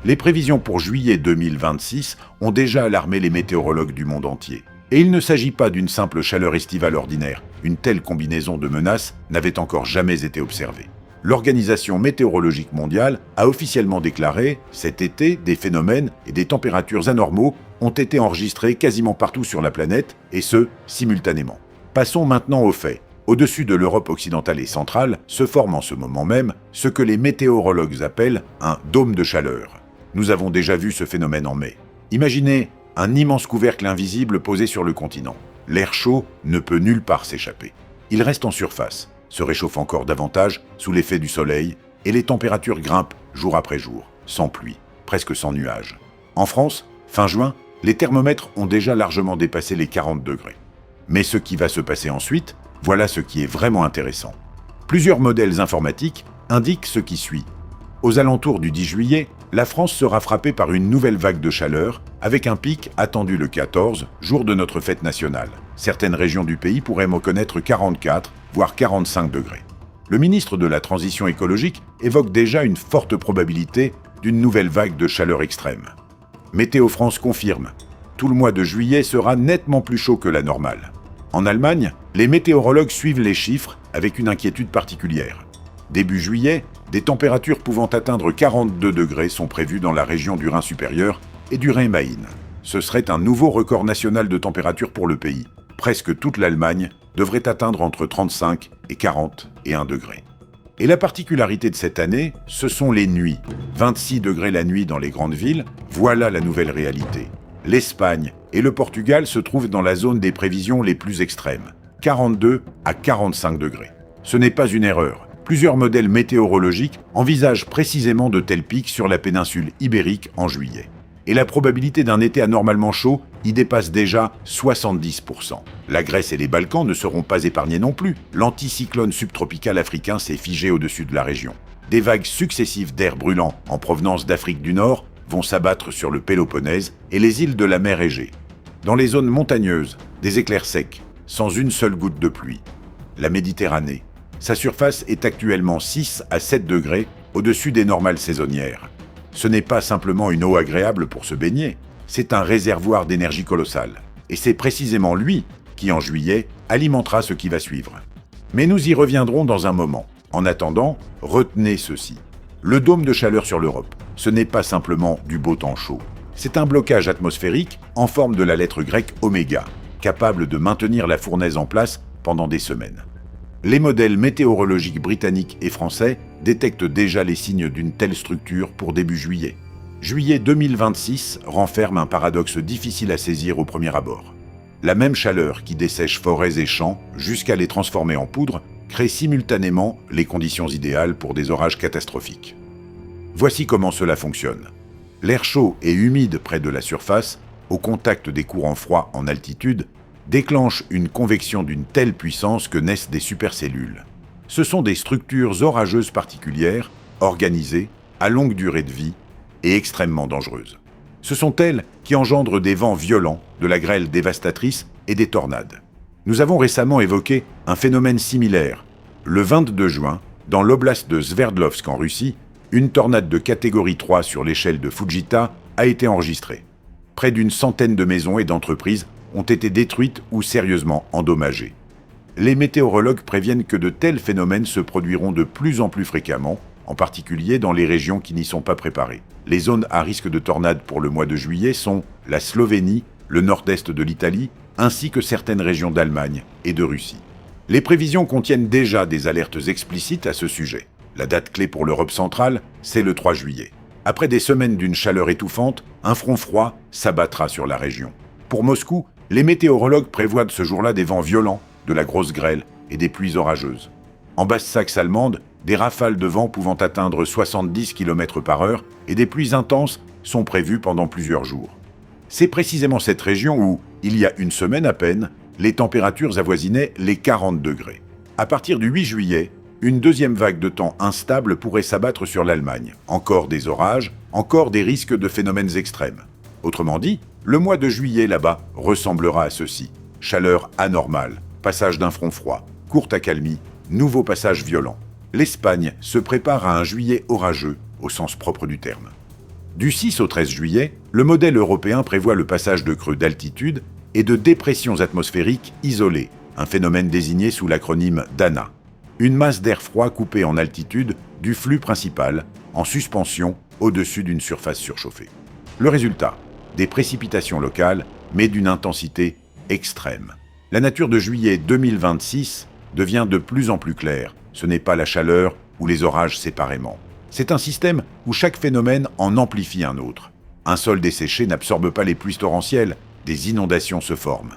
Les prévisions pour juillet 2026 ont déjà alarmé les météorologues du monde entier. Et il ne s'agit pas d'une simple chaleur estivale ordinaire. Une telle combinaison de menaces n'avait encore jamais été observée. L'Organisation météorologique mondiale a officiellement déclaré, cet été, des phénomènes et des températures anormaux ont été enregistrés quasiment partout sur la planète, et ce, simultanément. Passons maintenant aux faits. Au-dessus de l'Europe occidentale et centrale se forme en ce moment même ce que les météorologues appellent un dôme de chaleur. Nous avons déjà vu ce phénomène en mai. Imaginez un immense couvercle invisible posé sur le continent. L'air chaud ne peut nulle part s'échapper. Il reste en surface, se réchauffe encore davantage sous l'effet du soleil, et les températures grimpent jour après jour, sans pluie, presque sans nuages. En France, fin juin, les thermomètres ont déjà largement dépassé les 40 degrés. Mais ce qui va se passer ensuite, voilà ce qui est vraiment intéressant. Plusieurs modèles informatiques indiquent ce qui suit. Aux alentours du 10 juillet, la France sera frappée par une nouvelle vague de chaleur, avec un pic attendu le 14, jour de notre fête nationale. Certaines régions du pays pourraient en connaître 44, voire 45 degrés. Le ministre de la Transition écologique évoque déjà une forte probabilité d'une nouvelle vague de chaleur extrême. Météo France confirme, tout le mois de juillet sera nettement plus chaud que la normale. En Allemagne, les météorologues suivent les chiffres avec une inquiétude particulière. Début juillet, des températures pouvant atteindre 42 degrés sont prévues dans la région du Rhin supérieur et du Rhin-Main. Ce serait un nouveau record national de température pour le pays. Presque toute l'Allemagne devrait atteindre entre 35 et 41 degrés. Et la particularité de cette année, ce sont les nuits. 26 degrés la nuit dans les grandes villes, voilà la nouvelle réalité. L'Espagne et le Portugal se trouvent dans la zone des prévisions les plus extrêmes, 42 à 45 degrés. Ce n'est pas une erreur. Plusieurs modèles météorologiques envisagent précisément de tels pics sur la péninsule ibérique en juillet. Et la probabilité d'un été anormalement chaud y dépasse déjà 70%. La Grèce et les Balkans ne seront pas épargnés non plus. L'anticyclone subtropical africain s'est figé au-dessus de la région. Des vagues successives d'air brûlant en provenance d'Afrique du Nord vont s'abattre sur le Péloponnèse et les îles de la mer Égée. Dans les zones montagneuses, des éclairs secs, sans une seule goutte de pluie. La Méditerranée, sa surface est actuellement 6 à 7 degrés au-dessus des normales saisonnières. Ce n'est pas simplement une eau agréable pour se baigner, c'est un réservoir d'énergie colossale. Et c'est précisément lui qui, en juillet, alimentera ce qui va suivre. Mais nous y reviendrons dans un moment. En attendant, retenez ceci. Le dôme de chaleur sur l'Europe, ce n'est pas simplement du beau temps chaud. C'est un blocage atmosphérique en forme de la lettre grecque oméga, capable de maintenir la fournaise en place pendant des semaines. Les modèles météorologiques britanniques et français détectent déjà les signes d'une telle structure pour début juillet. Juillet 2026 renferme un paradoxe difficile à saisir au premier abord. La même chaleur qui dessèche forêts et champs jusqu'à les transformer en poudre crée simultanément les conditions idéales pour des orages catastrophiques. Voici comment cela fonctionne. L'air chaud et humide près de la surface, au contact des courants froids en altitude, déclenche une convection d'une telle puissance que naissent des supercellules. Ce sont des structures orageuses particulières, organisées, à longue durée de vie et extrêmement dangereuses. Ce sont elles qui engendrent des vents violents, de la grêle dévastatrice et des tornades. Nous avons récemment évoqué un phénomène similaire. Le 22 juin, dans l'oblast de Sverdlovsk en Russie, une tornade de catégorie 3 sur l'échelle de Fujita a été enregistrée. Près d'une centaine de maisons et d'entreprises ont été détruites ou sérieusement endommagées. Les météorologues préviennent que de tels phénomènes se produiront de plus en plus fréquemment, en particulier dans les régions qui n'y sont pas préparées. Les zones à risque de tornades pour le mois de juillet sont la Slovénie, le nord-est de l'Italie, ainsi que certaines régions d'Allemagne et de Russie. Les prévisions contiennent déjà des alertes explicites à ce sujet. La date clé pour l'Europe centrale, c'est le 3 juillet. Après des semaines d'une chaleur étouffante, un front froid s'abattra sur la région. Pour Moscou, les météorologues prévoient ce jour-là des vents violents, de la grosse grêle et des pluies orageuses. En Basse-Saxe allemande, des rafales de vent pouvant atteindre 70 km/h et des pluies intenses sont prévues pendant plusieurs jours. C'est précisément cette région où, il y a une semaine à peine, les températures avoisinaient les 40 degrés. À partir du 8 juillet, une deuxième vague de temps instable pourrait s'abattre sur l'Allemagne. Encore des orages, encore des risques de phénomènes extrêmes. Autrement dit, le mois de juillet là-bas ressemblera à ceci. Chaleur anormale, passage d'un front froid, courte accalmie, nouveau passage violent. L'Espagne se prépare à un juillet orageux, au sens propre du terme. Du 6 au 13 juillet, le modèle européen prévoit le passage de creux d'altitude et de dépressions atmosphériques isolées, un phénomène désigné sous l'acronyme DANA. Une masse d'air froid coupée en altitude du flux principal, en suspension au-dessus d'une surface surchauffée. Le résultat, des précipitations locales, mais d'une intensité extrême. La nature de juillet 2026 devient de plus en plus claire. Ce n'est pas la chaleur ou les orages séparément. C'est un système où chaque phénomène en amplifie un autre. Un sol desséché n'absorbe pas les pluies torrentielles, des inondations se forment.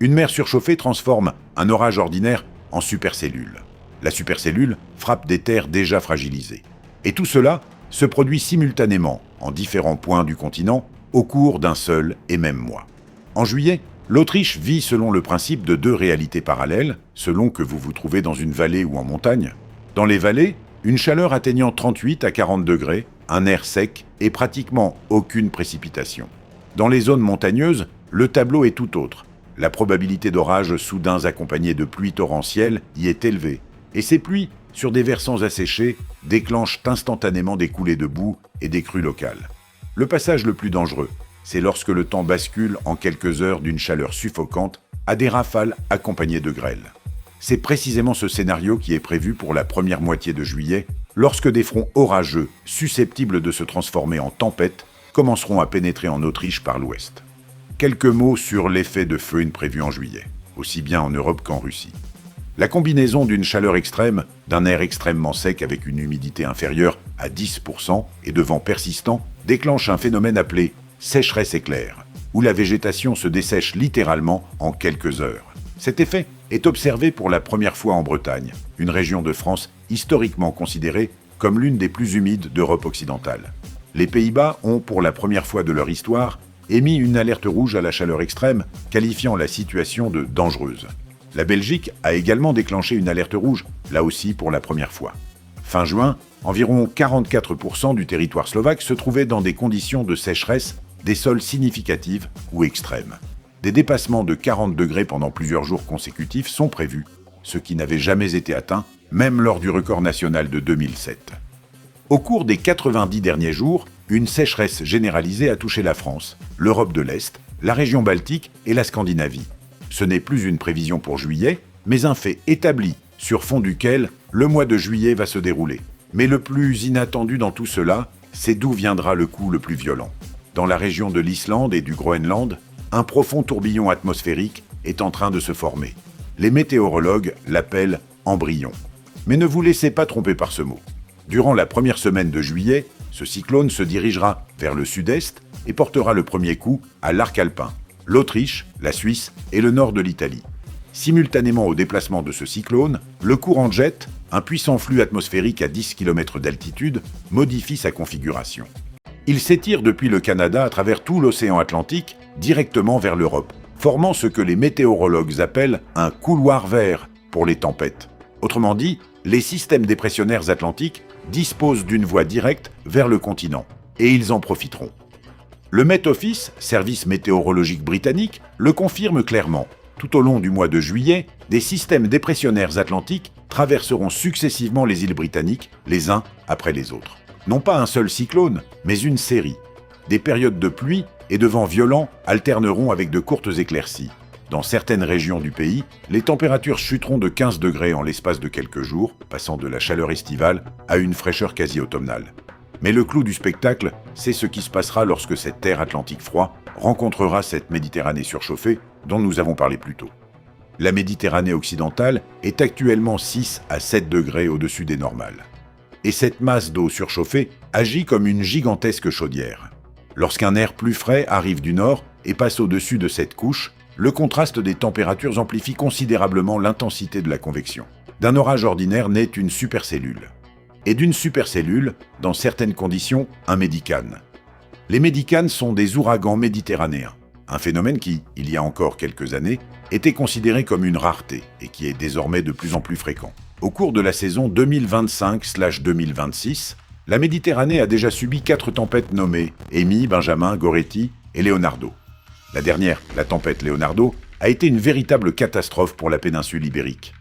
Une mer surchauffée transforme un orage ordinaire en supercellule. La supercellule frappe des terres déjà fragilisées. Et tout cela se produit simultanément, en différents points du continent, au cours d'un seul et même mois. En juillet, l'Autriche vit selon le principe de deux réalités parallèles, selon que vous vous trouvez dans une vallée ou en montagne. Dans les vallées, une chaleur atteignant 38 à 40 degrés, un air sec et pratiquement aucune précipitation. Dans les zones montagneuses, le tableau est tout autre. La probabilité d'orages soudains accompagnés de pluies torrentielles y est élevée, et ces pluies, sur des versants asséchés, déclenchent instantanément des coulées de boue et des crues locales. Le passage le plus dangereux, c'est lorsque le temps bascule en quelques heures d'une chaleur suffocante à des rafales accompagnées de grêle. C'est précisément ce scénario qui est prévu pour la première moitié de juillet, lorsque des fronts orageux, susceptibles de se transformer en tempêtes, commenceront à pénétrer en Autriche par l'ouest. Quelques mots sur l'effet de feuilles prévu en juillet, aussi bien en Europe qu'en Russie. La combinaison d'une chaleur extrême, d'un air extrêmement sec avec une humidité inférieure à 10% et de vents persistants déclenche un phénomène appelé sécheresse éclair, où la végétation se dessèche littéralement en quelques heures. Cet effet est observé pour la première fois en Bretagne, une région de France historiquement considérée comme l'une des plus humides d'Europe occidentale. Les Pays-Bas ont, pour la première fois de leur histoire, émis une alerte rouge à la chaleur extrême, qualifiant la situation de dangereuse. La Belgique a également déclenché une alerte rouge, là aussi pour la première fois. Fin juin, environ 44% du territoire slovaque se trouvait dans des conditions de sécheresse, des sols significatives ou extrêmes. Des dépassements de 40 degrés pendant plusieurs jours consécutifs sont prévus, ce qui n'avait jamais été atteint, même lors du record national de 2007. Au cours des 90 derniers jours, une sécheresse généralisée a touché la France, l'Europe de l'Est, la région Baltique et la Scandinavie. Ce n'est plus une prévision pour juillet, mais un fait établi sur fond duquel le mois de juillet va se dérouler. Mais le plus inattendu dans tout cela, c'est d'où viendra le coup le plus violent. Dans la région de l'Islande et du Groenland, un profond tourbillon atmosphérique est en train de se former. Les météorologues l'appellent embryon. Mais ne vous laissez pas tromper par ce mot. Durant la première semaine de juillet, ce cyclone se dirigera vers le sud-est et portera le premier coup à l'arc alpin, l'Autriche, la Suisse et le nord de l'Italie. Simultanément au déplacement de ce cyclone, le courant jet, un puissant flux atmosphérique à 10 km d'altitude, modifie sa configuration. Il s'étire depuis le Canada à travers tout l'océan Atlantique, directement vers l'Europe, formant ce que les météorologues appellent un couloir vert pour les tempêtes. Autrement dit, les systèmes dépressionnaires atlantiques disposent d'une voie directe vers le continent, et ils en profiteront. Le Met Office, service météorologique britannique, le confirme clairement. Tout au long du mois de juillet, des systèmes dépressionnaires atlantiques traverseront successivement les îles britanniques, les uns après les autres. Non pas un seul cyclone, mais une série. Des périodes de pluie et de vents violents alterneront avec de courtes éclaircies. Dans certaines régions du pays, les températures chuteront de 15 degrés en l'espace de quelques jours, passant de la chaleur estivale à une fraîcheur quasi automnale. Mais le clou du spectacle, c'est ce qui se passera lorsque cette terre Atlantique froid rencontrera cette Méditerranée surchauffée dont nous avons parlé plus tôt. La Méditerranée occidentale est actuellement 6 à 7 degrés au-dessus des normales. Et cette masse d'eau surchauffée agit comme une gigantesque chaudière. Lorsqu'un air plus frais arrive du nord et passe au-dessus de cette couche, le contraste des températures amplifie considérablement l'intensité de la convection. D'un orage ordinaire naît une supercellule. Et d'une supercellule, dans certaines conditions, un médicane. Les médicanes sont des ouragans méditerranéens, un phénomène qui, il y a encore quelques années, était considéré comme une rareté et qui est désormais de plus en plus fréquent. Au cours de la saison 2025/2026, la Méditerranée a déjà subi 4 tempêtes nommées Amy, Benjamin, Goretti et Leonardo. La dernière, la tempête Leonardo, a été une véritable catastrophe pour la péninsule ibérique.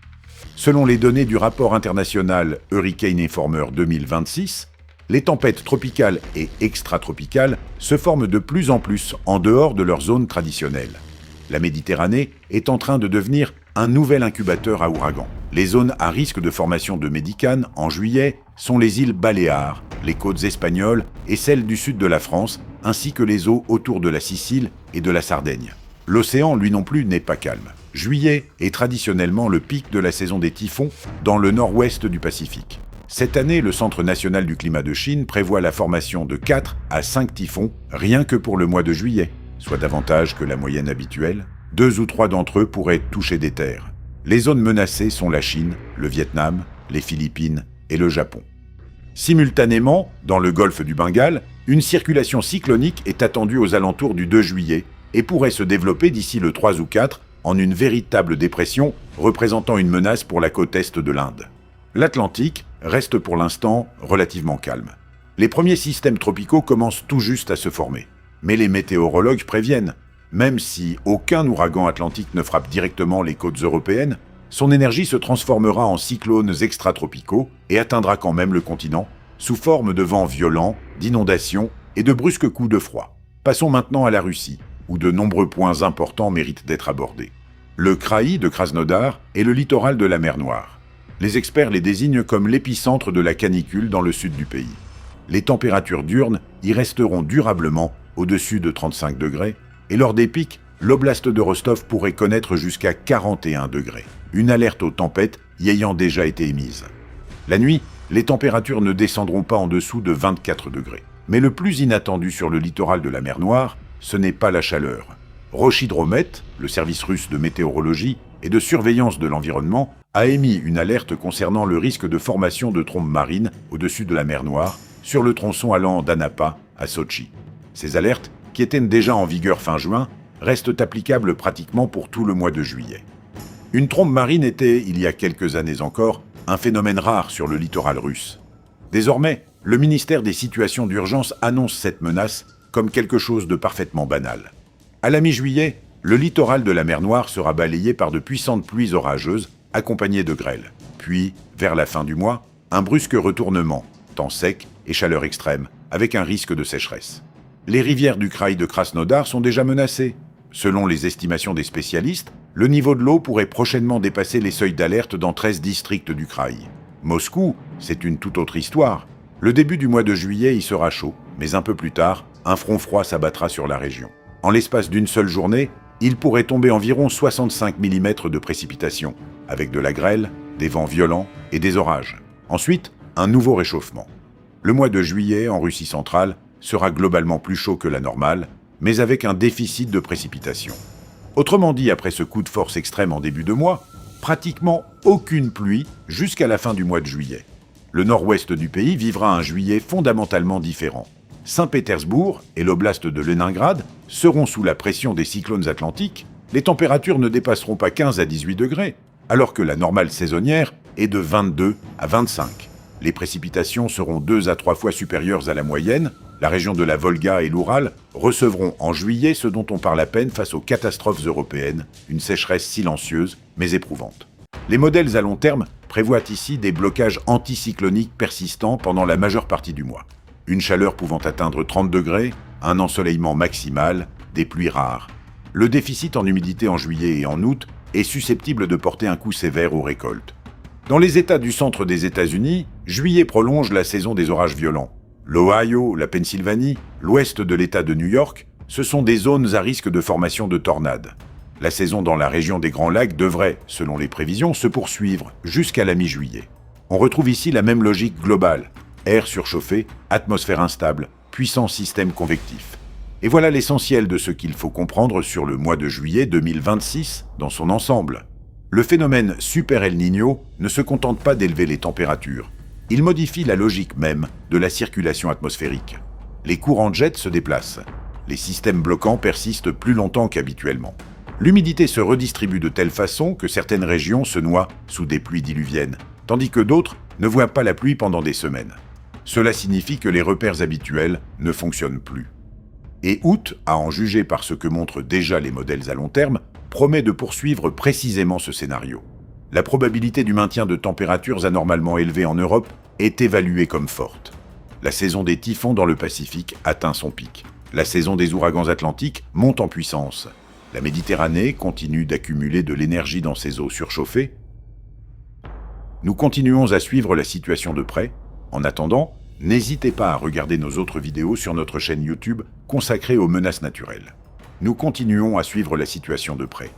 Selon les données du rapport international Hurricane Informer 2026, les tempêtes tropicales et extratropicales se forment de plus en plus en dehors de leur zone traditionnelle. La Méditerranée est en train de devenir un nouvel incubateur à ouragans. Les zones à risque de formation de médicanes en juillet sont les îles Baléares, les côtes espagnoles et celles du sud de la France, ainsi que les eaux autour de la Sicile et de la Sardaigne. L'océan, lui non plus, n'est pas calme. Juillet est traditionnellement le pic de la saison des typhons dans le nord-ouest du Pacifique. Cette année, le Centre national du climat de Chine prévoit la formation de 4 à 5 typhons rien que pour le mois de juillet, soit davantage que la moyenne habituelle. 2 ou 3 d'entre eux pourraient toucher des terres. Les zones menacées sont la Chine, le Vietnam, les Philippines et le Japon. Simultanément, dans le golfe du Bengale, une circulation cyclonique est attendue aux alentours du 2 juillet et pourrait se développer d'ici le 3 ou 4 en une véritable dépression représentant une menace pour la côte est de l'Inde. L'Atlantique reste pour l'instant relativement calme. Les premiers systèmes tropicaux commencent tout juste à se former. Mais les météorologues préviennent, même si aucun ouragan atlantique ne frappe directement les côtes européennes, son énergie se transformera en cyclones extratropicaux et atteindra quand même le continent, sous forme de vents violents, d'inondations et de brusques coups de froid. Passons maintenant à la Russie, où de nombreux points importants méritent d'être abordés. Le kraï de Krasnodar est le littoral de la mer Noire. Les experts les désignent comme l'épicentre de la canicule dans le sud du pays. Les températures diurnes y resteront durablement au-dessus de 35 degrés, et lors des pics, l'oblast de Rostov pourrait connaître jusqu'à 41 degrés, une alerte aux tempêtes y ayant déjà été émise. La nuit, les températures ne descendront pas en dessous de 24 degrés. Mais le plus inattendu sur le littoral de la mer Noire, ce n'est pas la chaleur. Roshydromet, le service russe de météorologie et de surveillance de l'environnement, a émis une alerte concernant le risque de formation de trombes marines au-dessus de la mer Noire, sur le tronçon allant d'Anapa à Sotchi. Ces alertes, qui étaient déjà en vigueur fin juin, restent applicables pratiquement pour tout le mois de juillet. Une trombe marine était, il y a quelques années encore, un phénomène rare sur le littoral russe. Désormais, le ministère des Situations d'urgence annonce cette menace comme quelque chose de parfaitement banal. À la mi-juillet, le littoral de la mer Noire sera balayé par de puissantes pluies orageuses, accompagnées de grêles. Puis, vers la fin du mois, un brusque retournement, temps sec et chaleur extrême, avec un risque de sécheresse. Les rivières du kraï de Krasnodar sont déjà menacées. Selon les estimations des spécialistes, le niveau de l'eau pourrait prochainement dépasser les seuils d'alerte dans 13 districts du kraï. Moscou, c'est une toute autre histoire. Le début du mois de juillet y sera chaud, mais un peu plus tard, un front froid s'abattra sur la région. En l'espace d'une seule journée, il pourrait tomber environ 65 mm de précipitations, avec de la grêle, des vents violents et des orages. Ensuite, un nouveau réchauffement. Le mois de juillet, en Russie centrale, sera globalement plus chaud que la normale, mais avec un déficit de précipitations. Autrement dit, après ce coup de force extrême en début de mois, pratiquement aucune pluie jusqu'à la fin du mois de juillet. Le nord-ouest du pays vivra un juillet fondamentalement différent. Saint-Pétersbourg et l'oblast de Leningrad seront sous la pression des cyclones atlantiques, les températures ne dépasseront pas 15 à 18 degrés, alors que la normale saisonnière est de 22 à 25. Les précipitations seront 2 à 3 fois supérieures à la moyenne. La région de la Volga et l'Oural recevront en juillet ce dont on parle à peine face aux catastrophes européennes, une sécheresse silencieuse mais éprouvante. Les modèles à long terme prévoient ici des blocages anticycloniques persistants pendant la majeure partie du mois. Une chaleur pouvant atteindre 30 degrés, un ensoleillement maximal, des pluies rares. Le déficit en humidité en juillet et en août est susceptible de porter un coup sévère aux récoltes. Dans les États du centre des États-Unis, juillet prolonge la saison des orages violents. L'Ohio, la Pennsylvanie, l'ouest de l'État de New York, ce sont des zones à risque de formation de tornades. La saison dans la région des Grands Lacs devrait, selon les prévisions, se poursuivre jusqu'à la mi-juillet. On retrouve ici la même logique globale. Air surchauffé, atmosphère instable, puissant système convectif. Et voilà l'essentiel de ce qu'il faut comprendre sur le mois de juillet 2026 dans son ensemble. Le phénomène Super El Niño ne se contente pas d'élever les températures. Il modifie la logique même de la circulation atmosphérique. Les courants de jet se déplacent. Les systèmes bloquants persistent plus longtemps qu'habituellement. L'humidité se redistribue de telle façon que certaines régions se noient sous des pluies diluviennes, tandis que d'autres ne voient pas la pluie pendant des semaines. Cela signifie que les repères habituels ne fonctionnent plus. Et août, à en juger par ce que montrent déjà les modèles à long terme, promet de poursuivre précisément ce scénario. La probabilité du maintien de températures anormalement élevées en Europe est évaluée comme forte. La saison des typhons dans le Pacifique atteint son pic. La saison des ouragans atlantiques monte en puissance. La Méditerranée continue d'accumuler de l'énergie dans ses eaux surchauffées. Nous continuons à suivre la situation de près. En attendant, n'hésitez pas à regarder nos autres vidéos sur notre chaîne YouTube consacrée aux menaces naturelles. Nous continuons à suivre la situation de près.